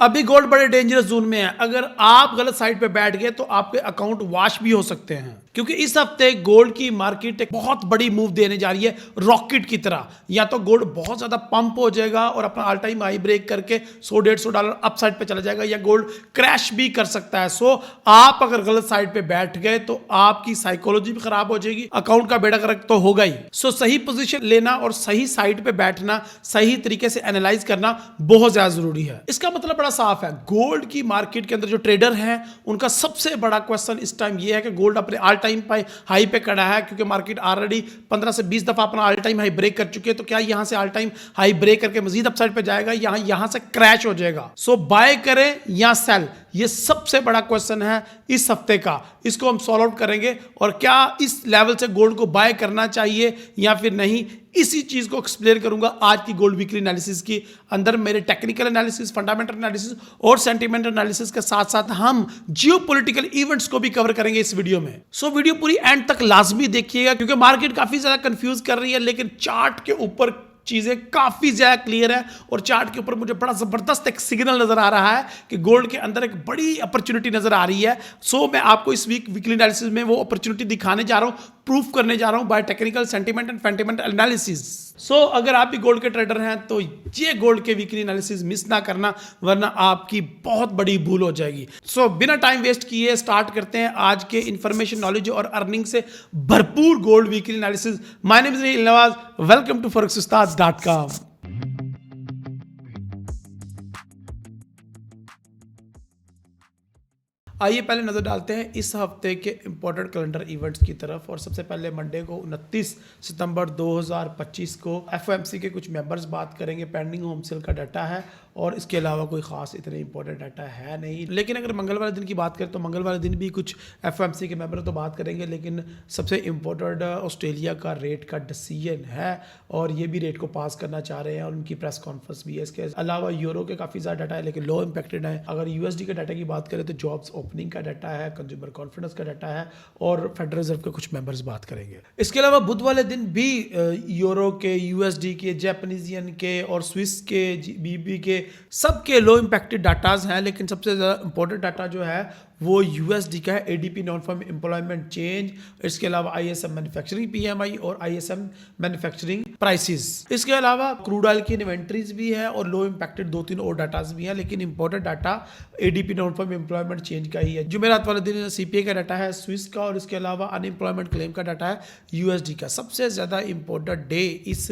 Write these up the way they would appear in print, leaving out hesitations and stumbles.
अभी गोल्ड बड़े dangerous zone में है। अगर आप गलत साइड पे बैठ गए तो आपके अकाउंट वॉश भी हो सकते हैं, क्योंकि इस हफ्ते गोल्ड की मार्केट एक बहुत बड़ी मूव देने जा रही है रॉकेट की तरह। या तो गोल्ड बहुत ज्यादा पंप हो जाएगा और अपना ऑल टाइम हाई ब्रेक करके $100-150 अप साइड पे चला जाएगा, या गोल्ड क्रैश भी कर सकता है। सो आप अगर गलत साइड पे बैठ गए तो आपकी साइकोलॉजी भी खराब हो जाएगी, अकाउंट का बेड़ा गर्क तो होगा ही। सो सही पोजीशन लेना और सही साइड पे बैठना, सही तरीके से एनालाइज करना बहुत ज्यादा जरूरी है। इसका मतलब बड़ा साफ है, गोल्ड की मार्केट के अंदर जो ट्रेडर हैं उनका सबसे बड़ा क्वेश्चन इस टाइम ये है कि गोल्ड अपने ऑल टाइम हाई पे खड़ा है, क्योंकि मार्केट ऑलरेडी 15 से 20 दफा अपना ऑल टाइम हाई ब्रेक कर चुकी है। तो क्या यहां से ऑल टाइम हाई ब्रेक करके मजीद अपसाइड पे जाएगा, यहां से क्रैश हो जाएगा? सो बाय करें या सेल, ये सबसे बड़ा क्वेश्चन है इस हफ्ते का। इसको हम सॉल्व आउट करेंगे, और क्या इस लेवल से गोल्ड को बाय करना चाहिए या फिर नहीं, इसी चीज को एक्सप्लेन करूंगा आज की गोल्ड वीकली एनालिसिस के अंदर। मेरे टेक्निकल एनालिसिस, फंडामेंटल एनालिसिस और सेंटीमेंटल एनालिसिस के साथ साथ हम जियोपॉलिटिकल इवेंट्स को भी कवर करेंगे इस वीडियो में। सो वीडियो पूरी एंड तक लाजमी देखिएगा, क्योंकि मार्केट काफी ज्यादा कंफ्यूज कर रही है, लेकिन चार्ट के ऊपर चीजें काफी ज्यादा क्लियर है। और चार्ट के ऊपर मुझे बड़ा जबरदस्त एक सिग्नल नजर आ रहा है कि गोल्ड के अंदर एक बड़ी अपॉर्चुनिटी नजर आ रही है। सो मैं आपको इस वीकली एनालिसिस में वो अपॉर्चुनिटी दिखाने जा रहा हूं, प्रूफ करने जा रहा हूं by technical, sentiment and fundamental analysis. So अगर आप भी गोल्ड के ट्रेडर हैं तो ये गोल्ड के वीकली एनालिसिस मिस ना करना, वरना आपकी बहुत बड़ी भूल हो जाएगी। सो बिना टाइम वेस्ट किए स्टार्ट करते हैं आज के इंफॉर्मेशन, नॉलेज और अर्निंग से भरपूर gold weekly analysis. My name is Neel Nawaz, welcome to forex-ustad.com। आइए पहले नजर डालते हैं इस हफ्ते के इंपॉर्टेंट कैलेंडर इवेंट्स की तरफ। और सबसे पहले मंडे को 29 सितंबर 2025 को एफओएमसी के कुछ मेंबर्स बात करेंगे। पेंडिंग होम सेल का डाटा है और इसके अलावा कोई खास इतने इंपॉर्टेंट डाटा है नहीं। लेकिन अगर मंगलवार दिन की बात करें तो मंगलवार दिन भी कुछ एफओएमसी के मेंबर तो बात करेंगे, लेकिन सबसे इंपॉर्टेंट ऑस्ट्रेलिया का रेट का डिसीजन है, और ये भी रेट को पास करना चाह रहे हैं और उनकी प्रेस कॉन्फ्रेंस भी है। इसके अलावा यूरो के काफ़ी ज़्यादा डाटा है, लेकिन लो इम्पैक्टेड है। अगर यूएसडी के डाटा की बात करें तो जॉब्स ओपनिंग का डाटा है, कंज्यूमर कॉन्फिडेंस का डाटा है, और फेडरल रिजर्व के कुछ मेंबर्स बात करेंगे। इसके अलावा बुध वाले दिन भी यूरो के, यूएसडी के, जापानीज के और स्विस के, बीबी के, सबके लो इम्पैक्टेड डाटाज हैं। लेकिन सबसे ज़्यादा इंपॉर्टेंट डाटा जो है वो यूएसडी का है, ADP non farm employment change. इसके अलावा आईएसएम मैन्युफैक्चरिंग पीएमआई और आईएसएम मैन्युफैक्चरिंग प्राइसेस। इसके अलावा क्रूड ऑयल की इन्वेंट्रीज भी है और लो इम्पैक्टेड 2-3 और डाटाज भी हैं, लेकिन important data ADP non farm employment change का ही है। जुमेरात वाले दिन सीपीए का डाटा है स्विस का, और इसके अलावा अनएम्प्लॉयमेंट क्लेम का डाटा है यूएसडी का। सबसे ज़्यादा इंपॉर्टेंट डे इस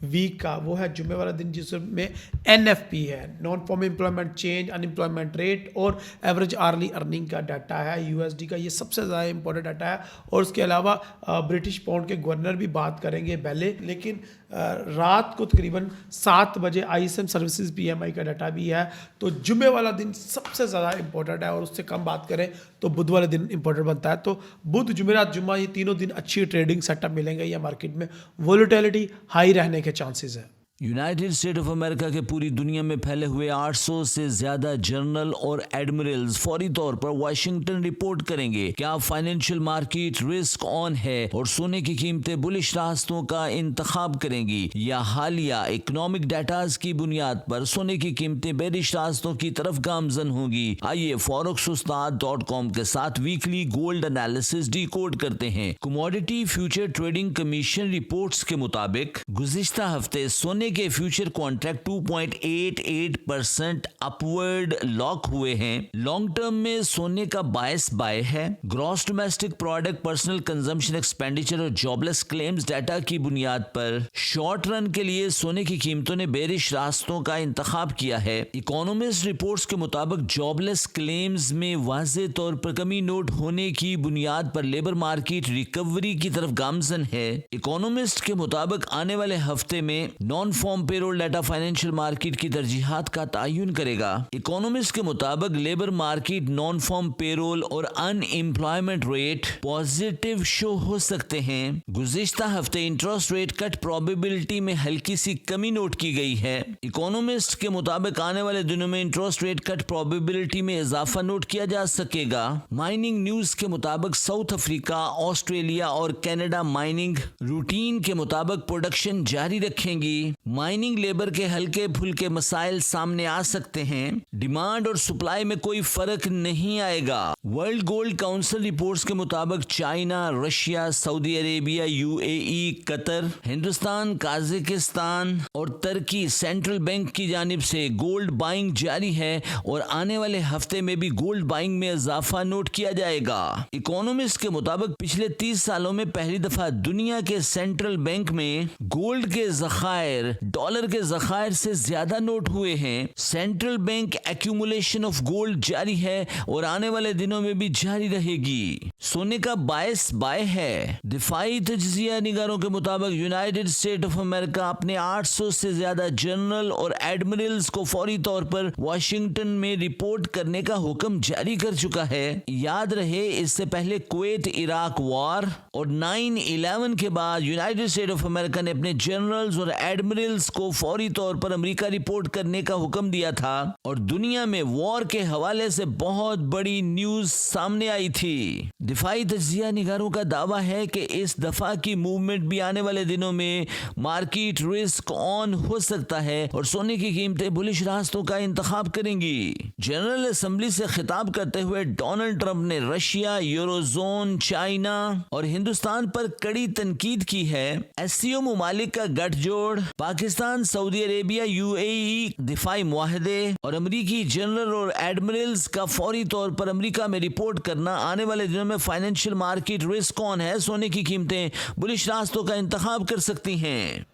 वीक का वो है जुमे वाला दिन, जिसमें एनएफपी है, non farm employment change, unemployment rate और एवरेज आर्ली अर्निंग का डाटा है यूएसडी का। ये सबसे ज़्यादा इंपॉर्टेंट डाटा है। और उसके अलावा ब्रिटिश पाउंड के गवर्नर भी बात करेंगे पहले, लेकिन रात को तकरीबन 7 बजे आईएसएम सर्विसेज पीएमआई का डाटा भी है। तो जुमे वाला दिन सबसे ज़्यादा इंपॉर्टेंट है, और उससे कम बात करें तो बुध वाला दिन इंपॉर्टेंट बनता है। तो बुध, जुमेरात, जुम्मा, ये तीनों दिन अच्छी ट्रेडिंग सेटअप मिलेंगे या मार्केट में वोलेटिलिटी हाई रहने के चांसेस है। यूनाइटेड स्टेट ऑफ अमेरिका के पूरी दुनिया में फैले हुए 800 से ज्यादा जनरल और एडमिरल्स फौरी तौर पर वाशिंगटन रिपोर्ट करेंगे। क्या फाइनेंशियल मार्केट रिस्क ऑन है और सोने की कीमतें बुलिश रास्तों का इंतखाब करेंगी, या हालिया इकोनॉमिक डाटाज की बुनियाद पर सोने की कीमतें बेरिश रास्तों की तरफ गामजन होंगी? आइए forex-ustad.com के साथ वीकली गोल्ड एनालिसिस डिकोड करते हैं। Commodity future trading commission reports के मुताबिक गुज़िश्ता हफ्ते सोने के फ्यूचर कॉन्ट्रैक्ट 2.88% अपवर्ड लॉक हुए हैं। लॉन्ग टर्म में सोने का बायस बाय है। Gross domestic product, personal consumption expenditure और जॉबलेस क्लेम्स डाटा की बुनियाद पर शॉर्ट रन के लिए सोने की कीमतों ने बेरिश रास्तों का इंतखाब किया है। इकोनॉमिस्ट रिपोर्ट्स के मुताबिक जॉबलेस क्लेम्स में वाज़े तौर पर कमी नोट होने की बुनियाद पर लेबर मार्केट रिकवरी की तरफ गामजन है। इकोनॉमिस्ट के मुताबिक आने वाले हफ्ते में non farm payroll data financial market की तरजीहात का तयन करेगा। इकोनॉमिस्ट के मुताबिक labour market, non farm payroll और अनएम्प्लॉयमेंट रेट पॉजिटिव शो हो सकते हैं। गुज़िश्ता हफ्ते इंटरेस्ट रेट कट प्रोबेबिलिटी में हल्की सी कमी नोट की गई है। इकोनॉमिस्ट के मुताबिक आने वाले दिनों में इंटरेस्ट रेट कट प्रोबेबिलिटी में इजाफा नोट किया जा सकेगा। माइनिंग न्यूज के मुताबिक साउथ अफ्रीका, ऑस्ट्रेलिया और कनाडा माइनिंग रूटीन के मुताबिक प्रोडक्शन जारी रखेंगी। माइनिंग लेबर के हल्के फुल्के मसाइल सामने आ सकते हैं। डिमांड और सप्लाई में कोई फर्क नहीं आएगा। वर्ल्ड गोल्ड काउंसिल रिपोर्ट्स के मुताबिक China, Russia, Saudi Arabia, UAE, Qatar, Hindustan, Kazakhstan और तुर्की सेंट्रल बैंक की जानिब से गोल्ड बाइंग जारी है और आने वाले हफ्ते में भी गोल्ड बाइंग में इजाफा नोट किया जाएगा। इकोनॉमिस्ट के मुताबिक पिछले 30 सालों में पहली दफा दुनिया के सेंट्रल बैंक में गोल्ड के जखायर डॉलर के जखायर से ज्यादा नोट हुए हैं। Central bank accumulation of gold जारी है और आने वाले दिनों में भी जारी रहेगी। सोने का बायस बाय है। दिफाई तज्जिया निगारों के मुताबिक यूनाइटेड स्टेट ऑफ अमेरिका अपने 800 से ज्यादा जनरल और एडमिरल्स को फौरी तौर पर वाशिंगटन में रिपोर्ट करने का हुक्म जारी कर चुका है। याद रहे, इससे पहले कुवैत इराक वॉर और 9/11 के बाद यूनाइटेड स्टेट ऑफ अमेरिका ने अपने जनरल्स और एडमिरल्स को फौरी तौर पर अमेरिका रिपोर्ट करने का हुक्म दिया था और दुनिया में वॉर के हवाले से बहुत बड़ी न्यूज सामने आई थी। दिफाई तज्जिया निगारों का दावा है कि इस दफा की मूवमेंट भी आने वाले दिनों में मार्केट रिस्क ऑन हो सकता है और सोने की कीमतें बुलिश रास्तों का इंतखाब करेंगी। जनरल असेंबली से खिताब करते हुए डोनाल्ड ट्रंप ने रशिया, यूरोजोन, चाइना और हिंदुस्तान पर कड़ी तनकीद की है। एससीओ मुमालिक का गठजोड़, पाकिस्तान, सऊदी अरेबिया, यूएई दिफाई मुआहदे और अमरीकी जनरल और एडमिरल्स का फौरी तौर पर अमरीका में रिपोर्ट करना आने वाले दिनों में फाइनेंशियल मार्केट रिस्क ऑन है। सोने की कीमतें बुलिश रास्तों का इंतखाब कर सकती हैं।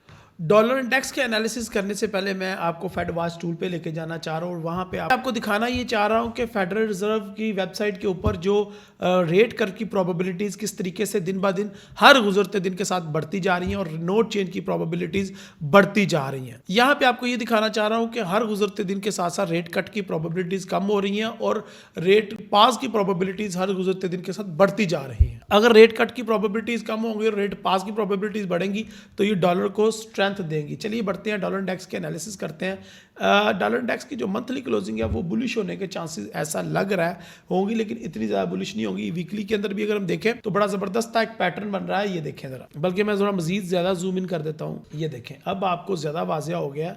डॉलर इंडेक्स के एनालिसिस करने से पहले मैं आपको फेड वॉच टूल पे लेके जाना चाह रहा हूँ और वहाँ पे आपको दिखाना ये चाह रहा हूँ कि फेडरल रिजर्व की वेबसाइट के ऊपर जो रेट कट की प्रोबेबिलिटीज़ किस तरीके से दिन ब दिन हर गुजरते दिन के साथ बढ़ती जा रही हैं और नोट चेंज की प्रोबेबिलिटीज़ बढ़ती जा रही हैं। यहाँ पे आपको ये दिखाना चाह रहा हूँ कि हर गुजरते दिन के साथ साथ रेट कट की प्रोबेबिलिटीज़ कम हो रही हैं और रेट पास की प्रोबेबिलिटीज़ हर गुजरते दिन के साथ बढ़ती जा रही हैं। अगर रेट कट की प्रोबेबिलिटीज़ कम होंगी और रेट पास की प्रोबेबिलिटीज़ बढ़ेंगी तो ये डॉलर को स्ट्रेंथ देंगी। चलिए बढ़ते हैं, डॉलर इंडेक्स के एनालिसिस करते हैं। डॉलर इंडेक्स की जो मंथली क्लोजिंग है वो बुलिश होने के चांसेस ऐसा लग रहा है होंगी, लेकिन इतनी ज़्यादा बुलिश नहीं होगी। वीकली के अंदर भी अगर हम देखें तो बड़ा ज़बरदस्त एक पैटर्न बन रहा है। ये देखें ज़रा, बल्कि मैं ज़रा मज़ीद ज़्यादा जूम इन कर देता हूँ। ये देखें, अब आपको ज़्यादा वाज़ेह हो गया।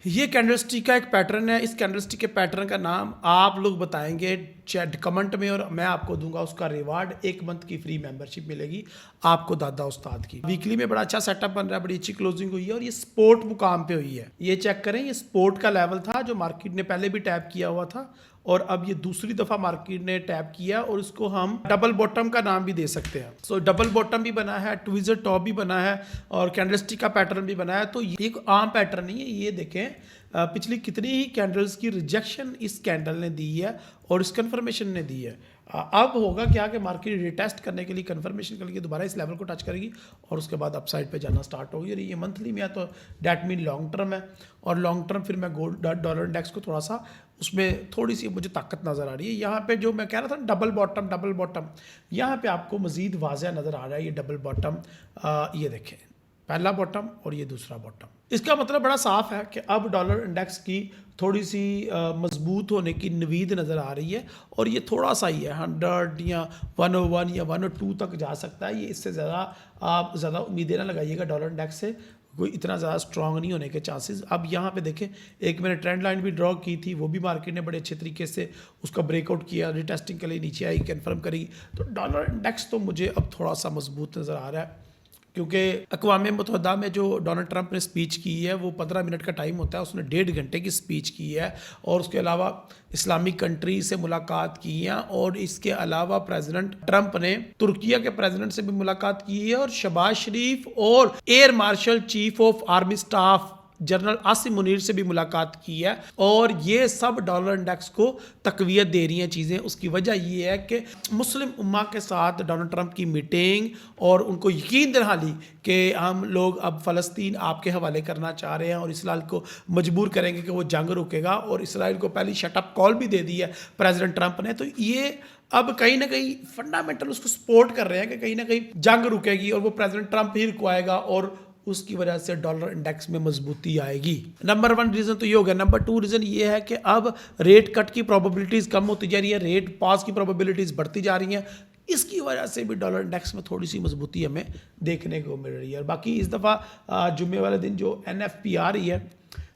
ये कैंडलस्टिक का एक पैटर्न है। इस कैंडलस्टिक के पैटर्न का नाम आप लोग बताएंगे चैट कमेंट में और मैं आपको दूंगा उसका रिवार्ड। 1 मंथ की फ्री मेंबरशिप मिलेगी आपको दादा उस्ताद की। वीकली में बड़ा अच्छा सेटअप बन रहा है, बड़ी अच्छी क्लोजिंग हुई है और ये सपोर्ट मुकाम पे हुई है। ये चेक करें, ये सपोर्ट का लेवल था जो मार्केट ने पहले भी टैप किया हुआ था और अब ये दूसरी दफा मार्केट ने टैप किया और इसको हम डबल बॉटम का नाम भी दे सकते हैं। सो डबल बॉटम भी बना है, ट्विजर टॉप भी बना है और कैंडलस्टिक का पैटर्न भी बना है। तो ये एक आम पैटर्न नहीं है। ये देखें पिछली कितनी ही कैंडल्स की रिजेक्शन इस कैंडल ने दी है और इस कन्फर्मेशन ने दी है। अब होगा क्या कि मार्केट रिटेस्ट करने के लिए, कन्फर्मेशन करके दोबारा इस लेवल को टच करेगी और उसके बाद अपसाइड पे जाना स्टार्ट होगी। और ये मंथली में है तो डैट मीन लॉन्ग टर्म है और लॉन्ग टर्म फिर मैं गोल्ड डॉलर इंडेक्स को थोड़ा सा उसमें थोड़ी सी मुझे ताकत नज़र आ रही है। यहाँ पे जो मैं कह रहा था डबल बॉटम यहाँ पे आपको मज़ीद वाज़ह नज़र आ रहा है। ये डबल बॉटम, ये देखें, पहला बॉटम और ये दूसरा बॉटम। इसका मतलब बड़ा साफ है कि अब डॉलर इंडेक्स की थोड़ी सी मजबूत होने की नवीद नज़र आ रही है और ये थोड़ा सा ही है, 100 या 101 या 102 तक जा सकता है। ये इससे ज़्यादा आप ज़्यादा उम्मीदें ना लगाइएगा डॉलर इंडेक्स से, कोई इतना ज़्यादा स्ट्रॉन्ग नहीं होने के चांसेस। अब यहाँ पे देखें, एक मैंने ट्रेंड लाइन भी ड्रॉ की थी, वो भी मार्केट ने बड़े अच्छे तरीके से उसका ब्रेकआउट किया, रिटेस्टिंग के लिए नीचे आई, कन्फर्म करेगी। तो डॉलर इंडेक्स तो मुझे अब थोड़ा सा मजबूत नज़र आ रहा है क्योंकि अक़वाम मुत्तहिदा में जो डोनाल्ड ट्रंप ने स्पीच की है वो 15 मिनट का टाइम होता है, उसने 1.5 घंटे की स्पीच की है और उसके अलावा इस्लामिक कंट्री से मुलाकात की है और इसके अलावा प्रेसिडेंट ट्रंप ने तुर्किया के प्रेसिडेंट से भी मुलाकात की है और शहबाज शरीफ और air marshal chief of army staff general Asim Munir से भी मुलाकात की है और ये सब डॉलर इंडेक्स को तकवीत दे रही हैं चीज़ें। उसकी वजह ये है कि मुस्लिम उम्मा के साथ डोनाल्ड ट्रंप की मीटिंग और उनको यकीन दिलानी कि हम लोग अब फ़लस्तीन आपके हवाले करना चाह रहे हैं और इसराइल को मजबूर करेंगे कि वो जंग रुकेगा और इसराइल को पहली शटअप कॉल भी दे दी है प्रेसिडेंट ट्रंप ने। तो ये अब कहीं ना कहीं फंडामेंटल उसको सपोर्ट कर रहे हैं कि कहीं ना कहीं जंग रुकेगी और वो प्रेसिडेंट ट्रंप ही रुकवाएगा और उसकी वजह से डॉलर इंडेक्स में मजबूती आएगी। नंबर 1 रीज़न तो ये हो गया। नंबर 2 रीज़न ये है कि अब रेट कट की प्रोबेबिलिटीज़ कम होती जा रही है, रेट पास की प्रोबेबिलिटीज़ बढ़ती जा रही हैं। इसकी वजह से भी डॉलर इंडेक्स में थोड़ी सी मजबूती हमें देखने को मिल रही है। और बाकी इस दफ़ा जुम्मे वाले दिन जो NFP आ रही है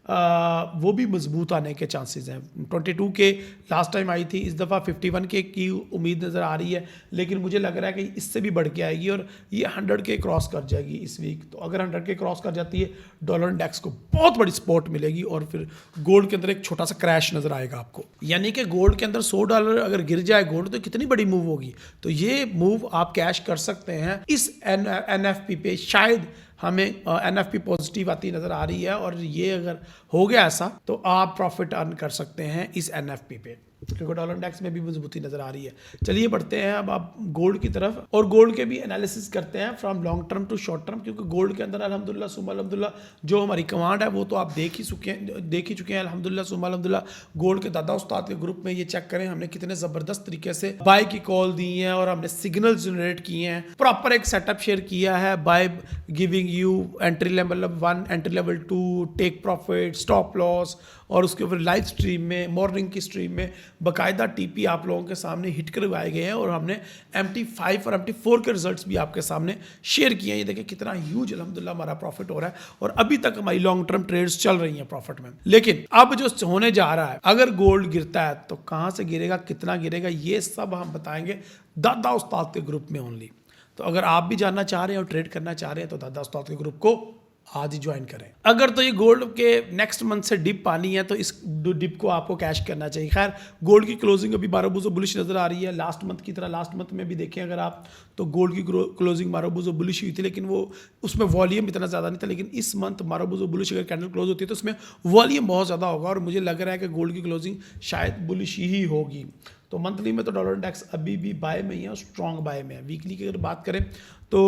वो भी मजबूत आने के चांसेस हैं। 22 के लास्ट टाइम आई थी, इस दफ़ा 51 के की उम्मीद नज़र आ रही है, लेकिन मुझे लग रहा है कि इससे भी बढ़ के आएगी और ये 100 के क्रॉस कर जाएगी इस वीक। तो अगर 100 के क्रॉस कर जाती है, डॉलर इंडेक्स को बहुत बड़ी सपोर्ट मिलेगी और फिर गोल्ड के अंदर एक छोटा सा क्रैश नज़र आएगा आपको। यानी कि गोल्ड के अंदर $100 अगर गिर जाए गोल्ड, तो कितनी बड़ी मूव होगी। तो ये मूव आप कैश कर सकते हैं इस NFP पे। शायद हमें NFP पॉजिटिव आती नज़र आ रही है और ये अगर हो गया ऐसा तो आप प्रॉफिट अर्न कर सकते हैं इस NFP पे, क्योंकि डॉलर इंडेक्स में भी मजबूती नज़र आ रही है। चलिए बढ़ते हैं अब आप गोल्ड की तरफ और गोल्ड के भी एनालिसिस करते हैं from long term to short term, क्योंकि गोल्ड के अंदर अल्हम्दुलिल्लाह सुम्मा अल्हम्दुलिल्लाह जो हमारी कमांड है वो तो आप देख ही चुके हैं अल्हम्दुलिल्लाह सुम्मा अल्हम्दुलिल्लाह। गोल्ड के दादा उस्ताद के ग्रुप में ये चेक करें हमने कितने ज़बरदस्त तरीके से बाय की कॉल दी है और हमने सिग्नल जनरेट किए हैं, प्रॉपर एक सेटअप शेयर किया है, by giving you entry level 1, entry level 2, take profit, stop loss, और उसके ऊपर लाइव स्ट्रीम में, मॉर्निंग की स्ट्रीम में बाकायदा TP आप लोगों के सामने हिट करवाए गए हैं और हमने MT5 और MT4 के रिजल्ट्स भी आपके सामने शेयर किए हैं। ये देखिए कितना ह्यूज अल्हम्दुलिल्लाह हमारा प्रॉफिट हो रहा है और अभी तक हमारी लॉन्ग टर्म ट्रेड्स चल रही हैं प्रॉफिट में। लेकिन अब जो होने जा रहा है, अगर गोल्ड गिरता है तो कहाँ से गिरेगा, कितना गिरेगा, ये सब हम बताएंगे दादा उस्ताद के ग्रुप में ओनली। तो अगर आप भी जानना चाह रहे हैं और ट्रेड करना चाह रहे हैं तो दादा उस्ताद के ग्रुप को आज ही ज्वाइन करें। अगर तो ये गोल्ड के नेक्स्ट मंथ से डिप पानी है तो इस डिप को आपको कैश करना चाहिए। खैर गोल्ड की क्लोजिंग अभी 12 बुलिश नज़र आ रही है लास्ट मंथ की तरह। लास्ट मंथ में भी देखें अगर आप तो गोल्ड की क्लोजिंग 12 बुलिश हुई थी, लेकिन वो उसमें वॉल्यूम इतना ज़्यादा नहीं था। लेकिन इस मंथ 12 बुलिश अगर कैंडल क्लोज होती है तो उसमें वॉल्यूम बहुत ज़्यादा होगा और मुझे लग रहा है कि गोल्ड की क्लोजिंग शायद बुलिश ही होगी। तो मंथली में तो डॉलर इंडेक्स अभी भी बाय में ही है और स्ट्रॉन्ग बाय में है। वीकली की अगर बात करें तो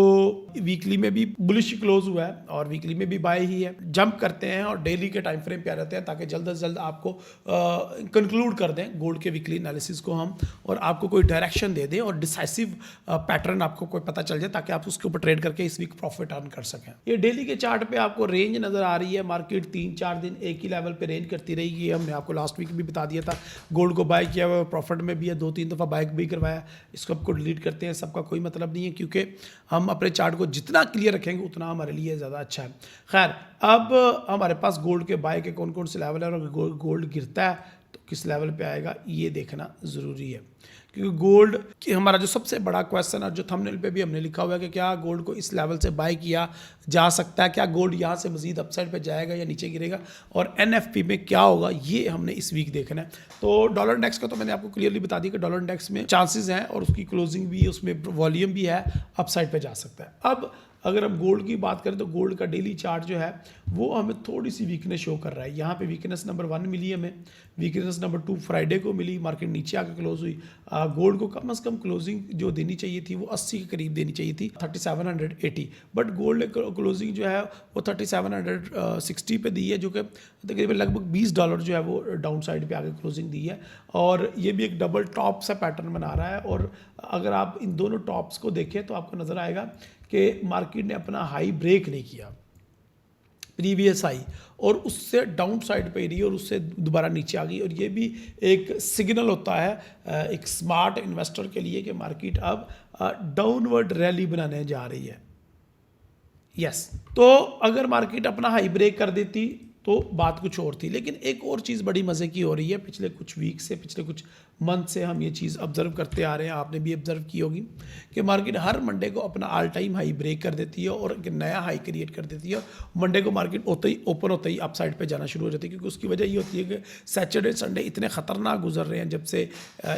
वीकली में भी बुलिश क्लोज हुआ है और वीकली में भी बाय ही है। जंप करते हैं और डेली के टाइम फ्रेम पे आ जाते हैं ताकि जल्द से जल्द आपको कंक्लूड कर दें गोल्ड के वीकली एनालिसिस को हम और आपको कोई डायरेक्शन दे दें और डिसाइसिव पैटर्न आपको कोई पता चल जाए ताकि आप उसके ऊपर ट्रेड करके इस वीक प्रॉफिट अर्न कर सकें। ये डेली के चार्ट पे आपको रेंज नज़र आ रही है। मार्केट 3-4 दिन एक ही लेवल पे रेंज करती रहेगी। हमने आपको लास्ट वीक भी बता दिया था। गोल्ड को बाय किया हुआ प्रॉफिट में भी है, 2-3 दफ़ा बाय भी करवाया। इसको आपको डिलीट करते हैं, सबका कोई मतलब नहीं है क्योंकि हम अपने चार्ट को जितना क्लियर रखेंगे उतना हमारे लिए ज़्यादा अच्छा है। खैर अब हमारे पास गोल्ड के बाय के कौन कौन से लेवल है और अगर गोल्ड गिरता है तो किस लेवल पे आएगा ये देखना ज़रूरी है, क्योंकि गोल्ड की हमारा जो सबसे बड़ा क्वेश्चन है जो थंबनेल पे भी हमने लिखा हुआ है कि क्या गोल्ड को इस लेवल से बाय किया जा सकता है, क्या गोल्ड यहाँ से मजीद अपसाइड पे जाएगा या नीचे गिरेगा और NFP में क्या होगा, ये हमने इस वीक देखना है। तो डॉलर इंडेक्स का तो मैंने आपको क्लियरली बता दिया कि डॉलर इंडेक्स में चांसेस हैं और उसकी क्लोजिंग भी, उसमें वॉल्यूम भी है, अपसाइड पे जा सकता है। अब अगर हम गोल्ड की बात करें तो गोल्ड का डेली चार्ट जो है वो हमें थोड़ी सी वीकनेस शो कर रहा है। यहाँ पे वीकनेस नंबर 1 मिली हमें, वीकनेस नंबर 2 फ्राइडे को मिली, मार्केट नीचे आकर क्लोज हुई। गोल्ड को कम से कम क्लोजिंग जो देनी चाहिए थी वो 80 के करीब देनी चाहिए थी, 3780, बट गोल्ड क्लोजिंग जो है वो 3760 पे दी है, जो कि तकरीबन लगभग $20 जो है वो डाउन साइड पे आके क्लोजिंग दी है और ये भी एक डबल टॉप सा पैटर्न बना रहा है। और अगर आप इन दोनों टॉप्स को देखें तो आपको नज़र आएगा कि मार्केट ने अपना हाई ब्रेक नहीं किया, प्रीवियस हाई, और उससे डाउन साइड पे रही और उससे दोबारा नीचे आ गई। और ये भी एक सिग्नल होता है एक स्मार्ट इन्वेस्टर के लिए कि मार्केट अब डाउनवर्ड रैली बनाने जा रही है। यस, तो अगर मार्केट अपना हाई ब्रेक कर देती तो बात कुछ और थी। लेकिन एक और चीज़ बड़ी मज़े की हो रही है, पिछले कुछ वीक से, पिछले कुछ मंथ से हम ये चीज़ ऑब्जर्व करते आ रहे हैं, आपने भी ऑब्जर्व की होगी कि मार्केट हर मंडे को अपना ऑल टाइम हाई ब्रेक कर देती है और एक नया हाई क्रिएट कर देती है। मंडे को मार्केट ओपन होते ही अप साइड पे जाना शुरू हो जाती है, क्योंकि उसकी वजह ये होती है कि सैटरडे संडे इतने ख़तरनाक गुजर रहे हैं जब से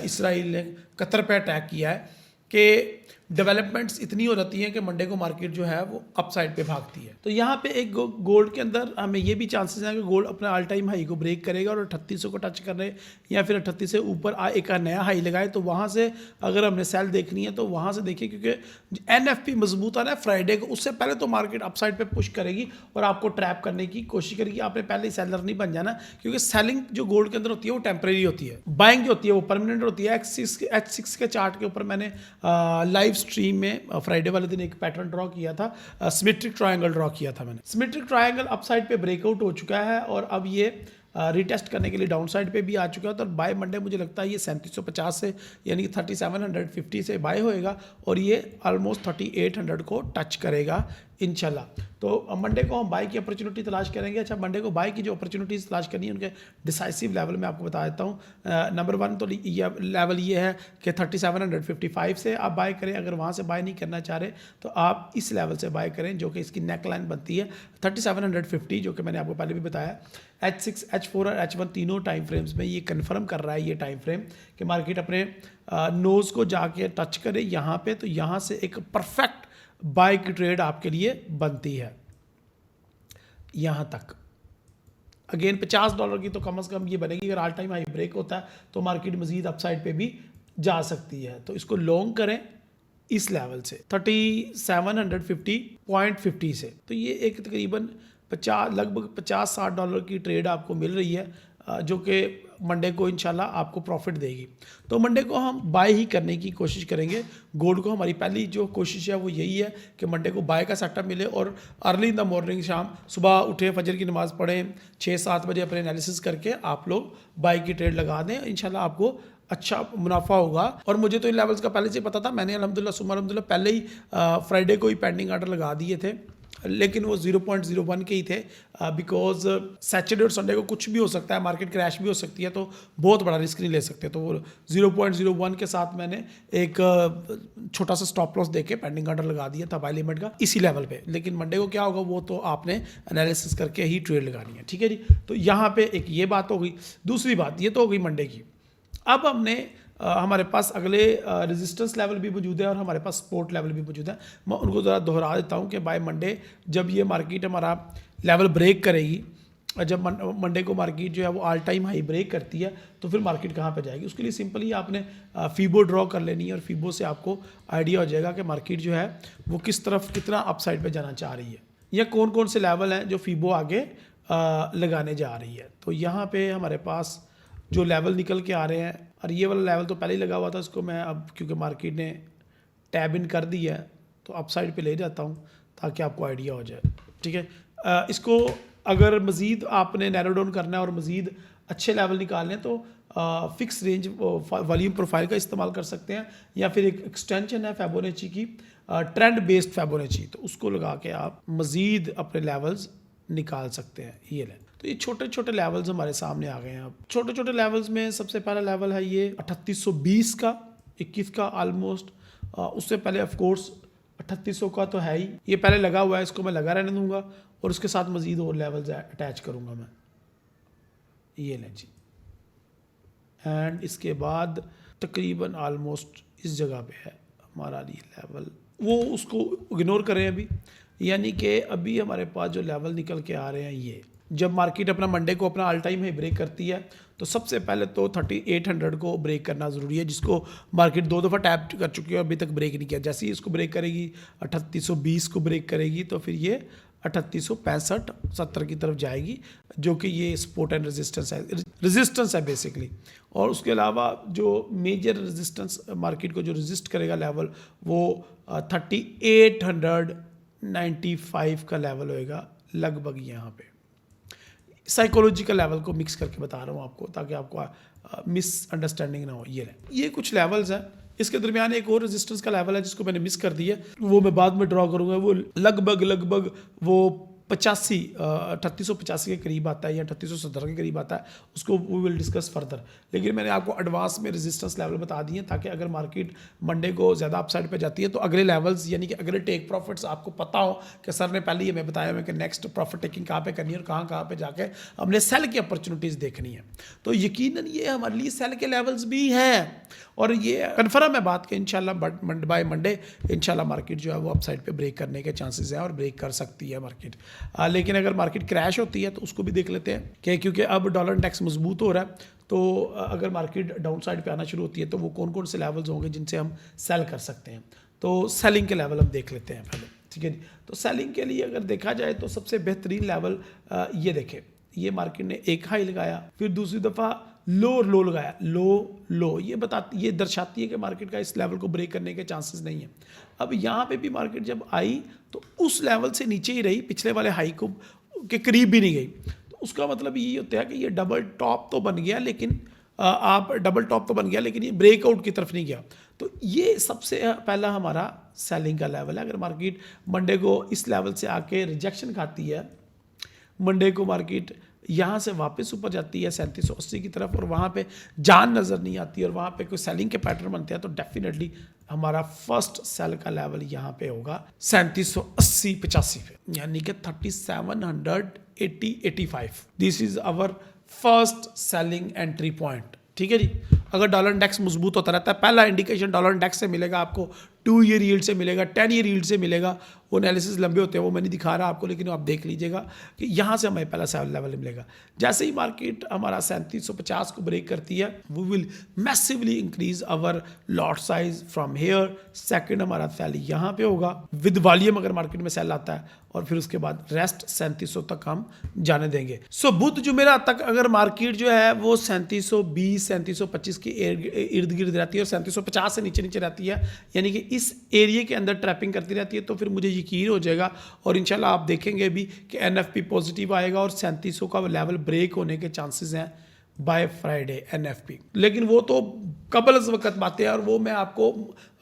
इसराइल ने कतर पे अटैक किया है कि डेवलपमेंट्स इतनी हो जाती हैं कि मंडे को मार्केट जो है वो अप साइड पे भागती है। तो यहाँ पे एक गोल्ड के अंदर हमें ये भी चांसेस हैं कि गोल्ड अपना ऑल टाइम हाई को ब्रेक करेगा और 3800 को टच करने या फिर 38 से ऊपर एक नया हाई लगाए। तो वहाँ से अगर हमने सेल देखनी है तो वहाँ से देखिए, क्योंकि NFP मजबूत आना है फ्राइडे को, उससे पहले तो मार्केट अप साइड पर पुश करेगी और आपको ट्रैप करने की कोशिश करेगी। आपने पहले ही सेलर नहीं बन जाना, क्योंकि सेलिंग जो गोल्ड के अंदर होती है वो टेम्परेरी होती है, बाइंग जो होती है वो परमानेंट होती है। H6 के चार्ट के ऊपर मैंने लाइव स्ट्रीम में फ्राइडे वाले दिन एक पैटर्न ड्रॉ किया था, सिमेट्रिक ट्रायंगल ड्रॉ किया था मैंने। सिमेट्रिक ट्रायंगल अपसाइड पे ब्रेकआउट हो चुका है और अब ये रिटेस्ट करने के लिए डाउन साइड पे भी आ चुका है। तो बाय मंडे मुझे लगता है ये 3750 से यानी कि 3750 से बाय होएगा और ये ऑलमोस्ट 3800 को टच करेगा इंशाल्लाह। तो मंडे को हम बाय की अपॉर्चुनिटी तलाश करेंगे। अच्छा, मंडे को बाय की जो अपॉर्चुनिटीज़ तलाश करनी है उनके डिसाइसिव लेवल में आपको बता देता हूँ। नंबर 1 तो ये लेवल ये है कि 3755 से आप बाय करें। अगर वहाँ से बाय नहीं करना चाह रहे तो आप इस लेवल से बाय करें जो कि इसकी नेक लाइन बनती है 3750, जो कि मैंने आपको पहले भी बताया। H6, H4 और H1 तीनों टाइम फ्रेम्स में ये कन्फर्म कर रहा है ये टाइम फ्रेम कि मार्केट अपने नोज़ को जाके टच करे यहाँ पे, तो यहाँ से एक परफेक्ट बाय की ट्रेड आपके लिए बनती है यहाँ तक। अगेन $50 की तो कम से कम ये बनेगी। अगर ऑल टाइम हाई ब्रेक होता है तो मार्केट मजीद अपसाइड पे भी जा सकती है। तो इसको लॉन्ग करें इस लेवल से 3750.50 से। तो ये एक तकरीबन लगभग $50-60 की ट्रेड आपको मिल रही है जो कि मंडे को इंशाल्लाह आपको प्रॉफिट देगी। तो मंडे को हम बाय ही करने की कोशिश करेंगे। गोल्ड को हमारी पहली जो कोशिश है वो यही है कि मंडे को बाय का सेटअप मिले और अर्ली इन द मॉर्निंग, शाम सुबह उठे, फजर की नमाज़ पढ़ें, 6-7 बजे अपने एनालिसिस करके आप लोग बाय की ट्रेड लगा दें। इंशाल्लाह आपको अच्छा मुनाफा होगा। और मुझे तो इन लेवल्स का पहले से पता था। मैंने अल्हम्दुलिल्लाह पहले ही फ्राइडे को ही पेंडिंग ऑर्डर लगा दिए थे, लेकिन वो 0.01 के ही थे बिकॉज सैटरडे और संडे को कुछ भी हो सकता है, मार्केट क्रैश भी हो सकती है, तो बहुत बड़ा रिस्क नहीं ले सकते। तो वो 0.01 के साथ मैंने एक छोटा सा स्टॉप लॉस देके पेंडिंग ऑर्डर लगा दिया था बाय लिमिट का इसी लेवल पे। लेकिन मंडे को क्या होगा वो तो आपने एनालिसिस करके ही ट्रेड लगानी है, ठीक है जी। तो यहाँ पे एक ये बात हो गई। दूसरी बात ये तो हो गई मंडे की। अब हमने हमारे पास अगले रेजिस्टेंस लेवल भी मौजूद है और हमारे पास सपोर्ट लेवल भी मौजूद है। मैं उनको ज़रा दोहरा देता हूँ कि बाय मंडे जब ये मार्केट हमारा लेवल ब्रेक करेगी, जब मंडे को मार्केट जो है वो ऑल टाइम हाई ब्रेक करती है, तो फिर मार्केट कहाँ पे जाएगी। उसके लिए सिंपली आपने फीबो ड्रॉ कर लेनी है और फीबो से आपको आइडिया हो जाएगा कि मार्केट जो है वो किस तरफ कितना अपसाइड पे जाना चाह रही है या कौन कौन से लेवल हैं जो फीबो आगे लगाने जा रही है। तो यहाँ पे हमारे पास जो लेवल निकल के आ रहे हैं, और ये वाला लेवल तो पहले ही लगा हुआ था, इसको मैं अब क्योंकि मार्केट ने टैब इन कर दिया है तो अपसाइड पे ले जाता हूँ ताकि आपको आइडिया हो जाए, ठीक है। इसको अगर मज़ीद आपने नैरो डाउन करना है और मज़ीद अच्छे लेवल निकालने हैं तो फिक्स रेंज वॉल्यूम प्रोफाइल का इस्तेमाल कर सकते हैं, या फिर एक एक्सटेंशन है फिबोनाची की, ट्रेंड बेस्ड फिबोनाची, तो उसको लगा के आप मज़ीद अपने लेवल्स निकाल सकते हैं। ये लें, तो ये छोटे छोटे लेवल्स हमारे सामने आ गए हैं। अब छोटे छोटे लेवल्स में सबसे पहला लेवल है ये 3820 का, 21 का ऑलमोस्ट। उससे पहले ऑफ कोर्स 3800 का तो है ही, ये पहले लगा हुआ है, इसको मैं लगा रहने दूंगा और उसके साथ मजीद और लेवल्स अटैच करूंगा मैं। ये लें जी, एंड इसके बाद तकरीबन ऑलमोस्ट इस जगह पे है हमारा ये लेवल, वो उसको इग्नोर करें अभी। यानी कि अभी हमारे पास जो लेवल निकल के आ रहे हैं, ये जब मार्केट अपना मंडे को अपना ऑल टाइम हाई ब्रेक करती है तो सबसे पहले तो 3800 को ब्रेक करना ज़रूरी है, जिसको मार्केट 2 दफ़ा टैप कर चुकी है, अभी तक ब्रेक नहीं किया। जैसे ही इसको ब्रेक करेगी 3820 को ब्रेक करेगी तो फिर ये 3865-70 की तरफ जाएगी, जो कि ये सपोर्ट एंड रेजिस्टेंस है बेसिकली। और उसके अलावा जो मेजर रेजिस्टेंस मार्केट को जो रेजिस्ट करेगा लेवल, वो 3895 का लेवल होएगा लगभग। यहाँ पे साइकोलॉजिकल लेवल को मिक्स करके बता रहा हूँ आपको ताकि आपको मिसअंडरस्टैंडिंग ना हो। ये कुछ लेवल्स हैं। इसके दरमियान एक और रेजिस्टेंस का लेवल है जिसको मैंने मिस कर दिया, वो मैं बाद में ड्रॉ करूँगा। वो लगभग वो 3885 के करीब आता है या 3870 के करीब आता है, उसको वी विल डिस्कस फर्दर। लेकिन मैंने आपको एडवांस में रेजिस्टेंस लेवल बता दिए ताकि अगर मार्केट मंडे को ज़्यादा अपसाइड पे जाती है तो अगले लेवल्स यानी कि अगले टेक प्रॉफिट्स आपको पता हो कि सर ने पहले ही हमें बताया हुआ कि नेक्स्ट प्रॉफिट टेकिंग कहाँ पे करनी है और कहाँ पे जाके हमने सेल की अपॉर्चुनिटीज़ देखनी है। तो यकीनन ये हमारे लिए सेल के लेवल्स भी हैं और ये कन्फर्म है बात कि इंशाल्लाह बाय मंडे इंशाल्लाह मार्केट जो है वो अपसाइड पे ब्रेक करने के चांसेस हैं और ब्रेक कर सकती है मार्केट। लेकिन अगर मार्केट क्रैश होती है तो उसको भी देख लेते हैं कि क्योंकि अब डॉलर इंडेक्स मजबूत हो रहा है, तो अगर मार्केट डाउन साइड पे आना शुरू होती है तो वो कौन कौन से लेवल्स होंगे जिनसे हम सेल कर सकते हैं। तो सेलिंग के लेवल हम देख लेते हैं पहले, ठीक है जी। तो सेलिंग के लिए अगर देखा जाए तो सबसे बेहतरीन लेवल ये देखें, ये मार्केट ने एक हाई लगाया, फिर दूसरी दफ़ा लो लगाया, लो ये दर्शाती है कि मार्केट का इस लेवल को ब्रेक करने के चांसेस नहीं है। अब यहाँ पे भी मार्केट जब आई तो उस लेवल से नीचे ही रही, पिछले वाले हाई को के करीब भी नहीं गई। तो तो उसका मतलब ये होता है कि ये डबल टॉप तो बन गया, लेकिन आप डबल टॉप तो बन गया लेकिन ये ब्रेकआउट की तरफ नहीं गया। तो ये सबसे पहला हमारा सेलिंग का लेवल है। अगर मार्केट मंडे को इस लेवल से आके रिजेक्शन खाती है, मंडे को मार्केट यहाँ से वापस ऊपर जाती है 3780 की तरफ और वहाँ पे जान नज़र नहीं आती और वहाँ पे कोई सेलिंग के पैटर्न बनते हैं, तो डेफिनेटली हमारा फर्स्ट सेल का लेवल यहाँ पे होगा 3780-85 पे, यानी कि 3780-85। This is our first selling entry point. ठीक है जी। अगर डॉलर इंडेक्स मजबूत होता रहता है, पहला इंडिकेशन डॉलर इंडेक्स से मिलेगा आपको, 2 ईयर यील्ड से मिलेगा, 10 ईयर यील्ड से मिलेगा। वो एनालिसिस लंबे होते हैं, वो मैं नहीं दिखा रहा आपको, लेकिन आप देख लीजिएगा कि यहाँ से हमें पहला सेल लेवल मिलेगा। जैसे ही मार्केट हमारा 3750 को ब्रेक करती है, we will massively increase our lot size from here. Second हमारा सेल यहाँ पे होगा विद वॉल्यूम, अगर मार्केट में सेल आता है, और फिर उसके बाद रेस्ट 3700 तक हम जाने देंगे। सो बुध जुमेरात तक अगर मार्केट जो है वो 3720 3725 के इर्द गिर्द रहती है और 3750 से नीचे नीचे रहती है, यानी कि इस एरिया के अंदर ट्रैपिंग करती रहती है, तो फिर मुझे यकीन हो जाएगा और इंशाल्लाह आप देखेंगे भी कि एनएफपी पॉजिटिव आएगा और 3700 का लेवल ब्रेक होने के चांसेस हैं बाय फ्राइडे एनएफपी। लेकिन वो तो कबल वक्त बातें हैं और वो मैं आपको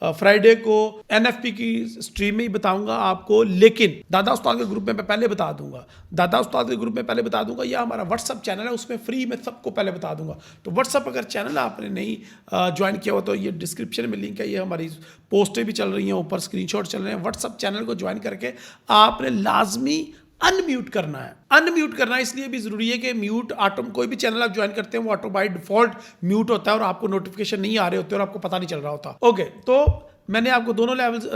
फ्राइडे को एनएफपी की स्ट्रीम में ही बताऊंगा आपको, लेकिन दादा उस्ताद के ग्रुप में मैं पहले बता दूंगा। दादा उस्ताद के ग्रुप में पहले बता दूंगा, या हमारा व्हाट्सअप चैनल है उसमें फ्री में सबको पहले बता दूंगा। तो व्हाट्सअप अगर चैनल आपने नहीं ज्वाइन किया हो तो ये डिस्क्रिप्शन में लिंक है, ये हमारी पोस्टें भी चल रही हैं, ऊपर स्क्रीनशॉट चल रहे हैं। व्हाट्सअप चैनल को ज्वाइन करके आपने लाजमी अनम्यूट करना है। अनम्यूट करना इसलिए भी जरूरी है कि म्यूट कोई भी चैनल आप ज्वाइन करते हैं वो ऑटो बाय डिफॉल्ट म्यूट होता है और आपको नोटिफिकेशन नहीं आ रहे होते और आपको पता नहीं चल रहा होता। ओके, तो मैंने आपको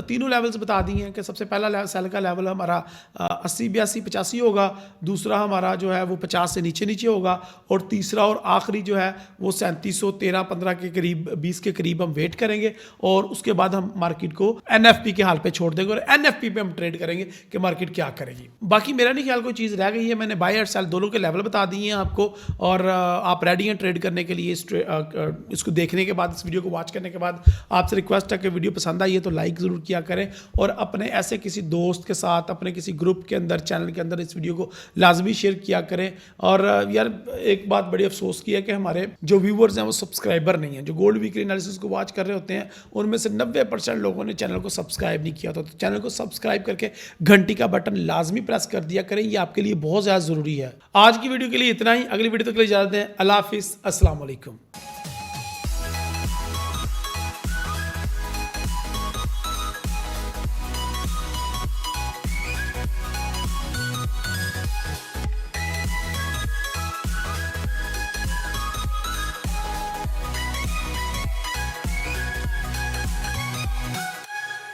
तीनों लेवल्स बता दिए हैं कि सबसे पहला सेल का लेवल हमारा 80-82-85 होगा, दूसरा हमारा जो है वो 50 से नीचे नीचे होगा, और तीसरा और आखिरी जो है वो 3713-15 के करीब 20 के करीब हम वेट करेंगे, और उसके बाद हम मार्केट को एनएफपी के हाल पे छोड़ देंगे और एनएफपी पे हम ट्रेड करेंगे कि मार्केट क्या करेगी। बाकी मेरा नहीं ख्याल कोई चीज़ रह गई है। मैंने बाय और सेल दोनों के लेवल बता दिए हैं आपको, और आप रेडी हैं ट्रेड करने के लिए। इसको देखने के बाद, इस वीडियो को वॉच करने के बाद आपसे रिक्वेस्ट है कि वीडियो पसंद आई है तो लाइक ज़रूर किया करें, और अपने ऐसे किसी दोस्त के साथ, अपने किसी ग्रुप के अंदर, चैनल के अंदर इस वीडियो को लाजमी शेयर किया करें। और यार एक बात बड़ी अफसोस की है कि हमारे जो व्यूवर्स हैं वो सब्सक्राइबर नहीं हैं। जो गोल्ड वीकली एनालिसिस को वॉच कर रहे होते हैं उनमें से 90% लोगों ने चैनल को सब्सक्राइब नहीं किया था। तो चैनल को सब्सक्राइब करके घंटी का बटन लाजमी प्रेस कर दिया करें, ये आपके लिए बहुत ज़्यादा ज़रूरी है। आज की वीडियो के लिए इतना ही, अगली वीडियो तक के लिए इजाज़त दें। अल्लाह हाफिज़, अस्सलाम वालेकुम।